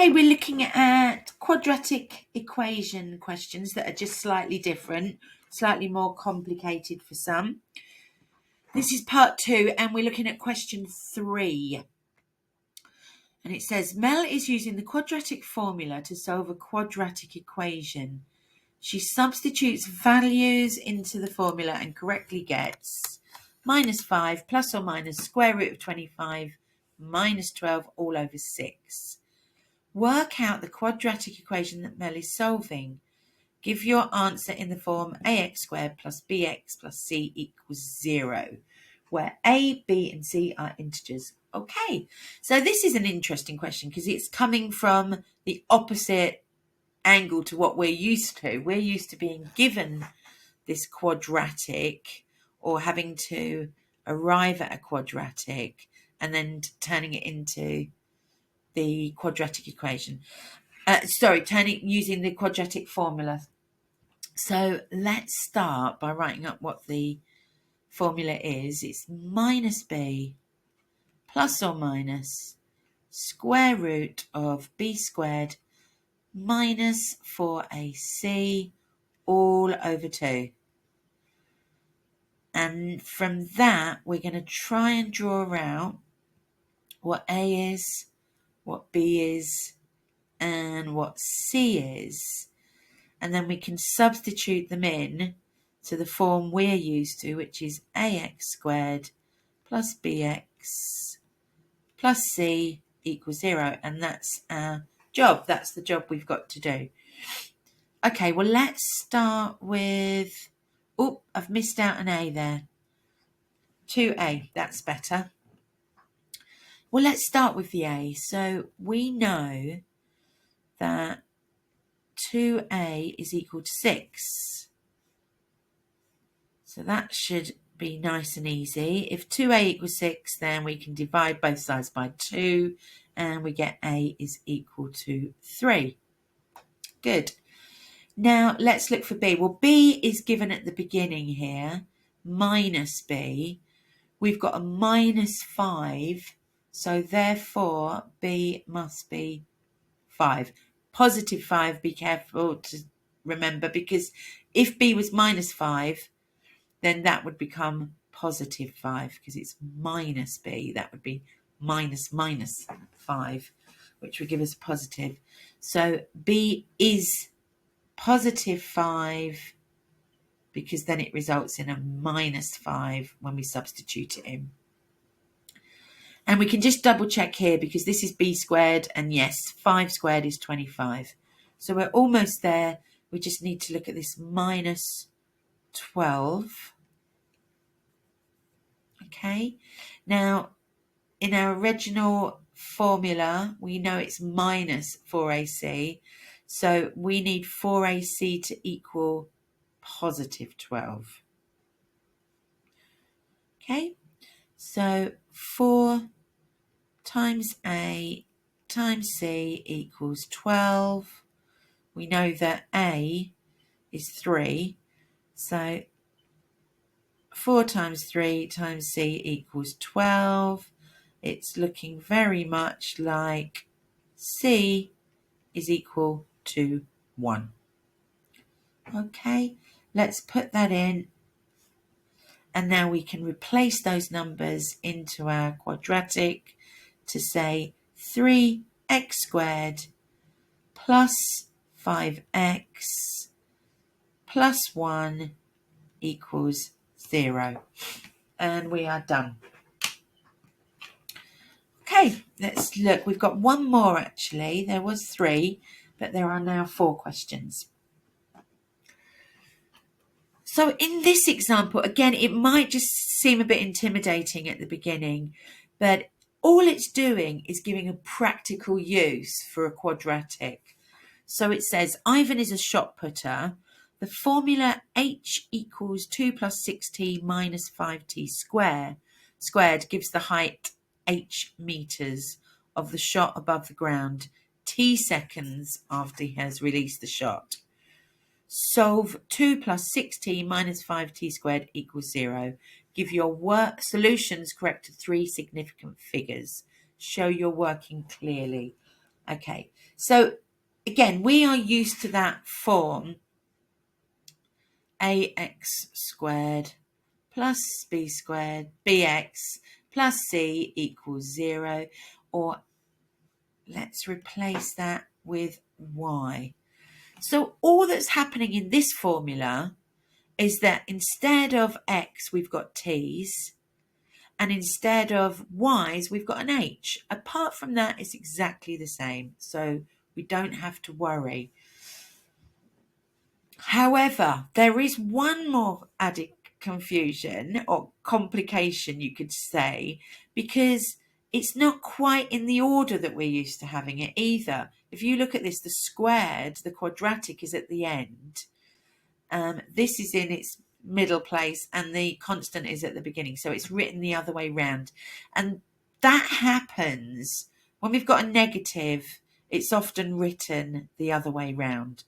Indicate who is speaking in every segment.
Speaker 1: Okay, we're looking at quadratic equation questions that are just slightly different, slightly more complicated for some. This is part 2, and we're looking at question 3. And it says, Mel is using the quadratic formula to solve a quadratic equation. She substitutes values into the formula and correctly gets -5 plus or minus square root of 25 minus 12 all over 6. Work out the quadratic equation that Mel is solving. Give your answer in the form ax squared plus bx plus c equals 0, where a, b and c are integers. Okay, so this is an interesting question because it's coming from the opposite angle to what we're used to. We're used to being given this quadratic or having to arrive at a quadratic and then turning it into the quadratic equation. Using the quadratic formula. So let's start by writing up what the formula is. It's minus b plus or minus square root of b squared minus 4ac all over 2. And from that, we're going to try and draw out what a is, what b is, and what c is. And then we can substitute them in to the form we're used to, which is ax squared plus bx plus c equals 0. And that's our job. That's the job we've got to do. Okay, well, let's start with... Oh, I've missed out an a there. 2a, that's better. Well, let's start with the a. So we know that 2a is equal to 6. So that should be nice and easy. If 2a equals 6, then we can divide both sides by 2 and we get a is equal to 3. Good. Now let's look for b. Well, b is given at the beginning here, minus b. We've got a -5, so therefore b must be 5. Positive 5, be careful to remember, because if b was -5, then that would become positive 5 because it's minus b. That would be minus 5, which would give us positive. So b is positive 5 because then it results in a -5 when we substitute it in. And we can just double check here because this is b squared, and yes, 5 squared is 25. So we're almost there. We just need to look at this minus 12. Okay, now in our original formula, we know it's minus 4ac. So we need 4ac to equal positive 12. Okay, so 4 times a times c equals 12. We know that a is 3. So 4 times 3 times c equals 12. It's looking very much like c is equal to 1. Okay, let's put that in. And now we can replace those numbers into our quadratic to say 3x squared plus 5x plus 1 equals 0. And we are done. Okay, let's look. We've got one more actually. There was 3, but there are now 4 questions. So in this example, again, it might just seem a bit intimidating at the beginning, but all it's doing is giving a practical use for a quadratic. So it says, Ivan is a shot putter. The formula h equals 2 plus 6t minus 5t squared gives the height h meters of the shot above the ground t seconds after he has released the shot. Solve 2 plus 6t minus 5t squared equals 0. Give your solutions correct to 3 significant figures. Show you're working clearly. Okay, so again, we are used to that form, ax squared plus b squared bx plus c equals 0, or let's replace that with y. So all that's happening in this formula is that instead of x, we've got t's, and instead of y's, we've got an h. Apart from that, it's exactly the same, so we don't have to worry. However, there is one more added confusion or complication, you could say, because it's not quite in the order that we're used to having it either. If you look at this, the squared, the quadratic is at the end. This is in its middle place and the constant is at the beginning. So it's written the other way round. And that happens when we've got a negative. It's often written the other way round.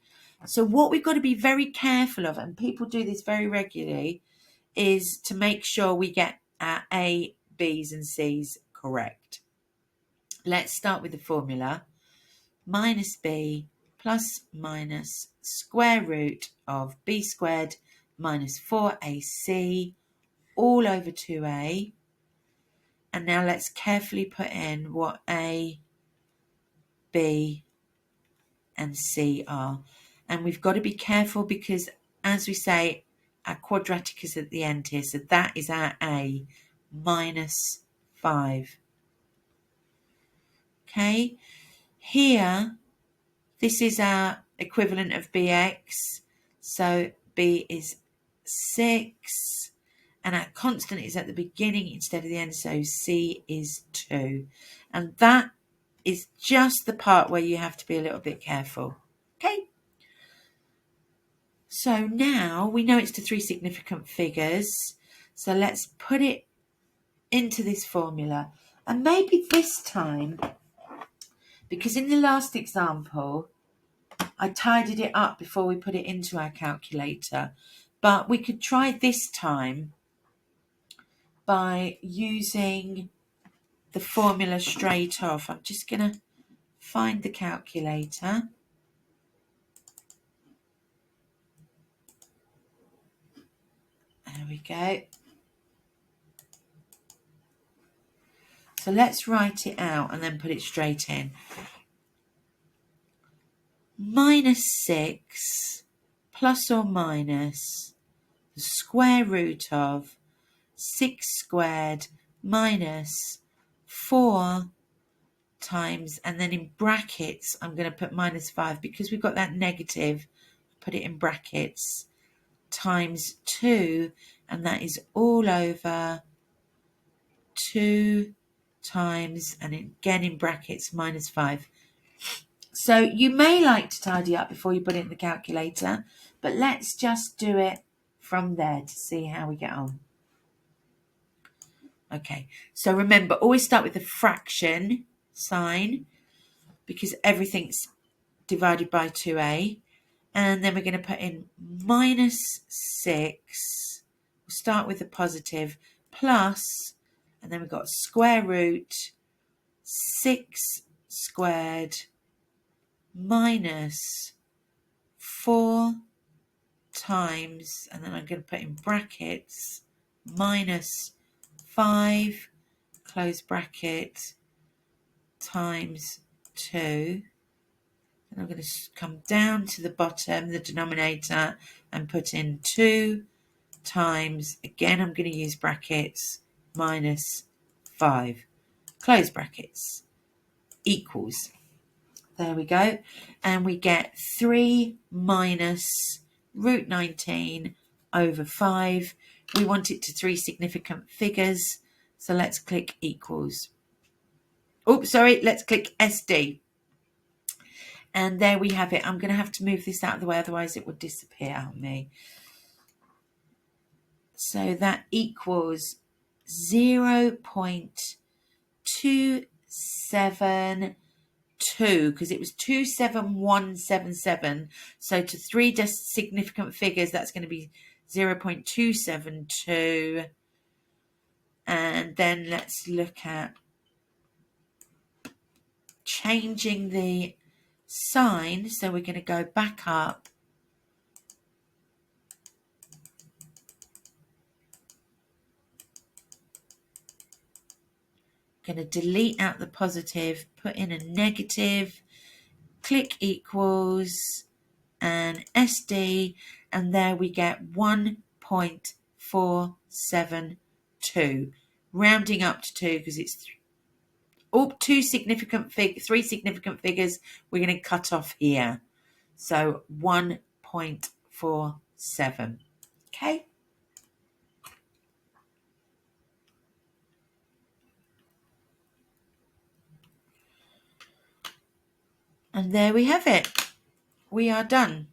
Speaker 1: So what we've got to be very careful of, and people do this very regularly, is to make sure we get our A, B's and C's correct. Let's start with the formula. Minus B plus minus square root of B squared minus 4AC all over 2A. And now let's carefully put in what A, B and C are. And we've got to be careful because, as we say, our quadratic is at the end here. So that is our A, minus 5. Okay, here, this is our equivalent of bx. So b is 6. And our constant is at the beginning instead of the end. So c is 2. And that is just the part where you have to be a little bit careful. Okay. So now we know it's to 3 significant figures. So let's put it into this formula. And maybe this time, because in the last example, I tidied it up before we put it into our calculator. But we could try this time by using the formula straight off. I'm just going to find the calculator. There we go. So let's write it out and then put it straight in. Minus 6 plus or minus the square root of 6 squared minus 4 times, and then in brackets I'm going to put minus 5 because we've got that negative, put it in brackets, times 2, and that is all over 2 times, and again in brackets, minus 5. So you may like to tidy up before you put it in the calculator, but let's just do it from there to see how we get on. Okay, so remember, always start with the fraction sign because everything's divided by 2a. And then we're going to put in minus 6. We'll start with the positive, plus, and then we've got square root 6 squared minus 4 times, and then I'm going to put in brackets, minus 5, close bracket, times 2. And I'm going to come down to the bottom, the denominator, and put in 2 times, again I'm going to use brackets, minus 5, close brackets, equals. There we go. And we get 3 minus root 19 over 5. We want it to 3 significant figures. So let's click equals. Oops, sorry, let's click SD. And there we have it. I'm going to have to move this out of the way, otherwise it would disappear on me. So that equals 0.272, because it was 27177. So to 3 significant figures, that's going to be 0.272. And then let's look at changing the sign. So we're going to go back up. Going to delete out the positive, put in a negative, click equals, and SD, and there we get 1.472, rounding up to 2 because it's three significant figures we're going to cut off here. So 1.47. Okay. And there we have it. We are done.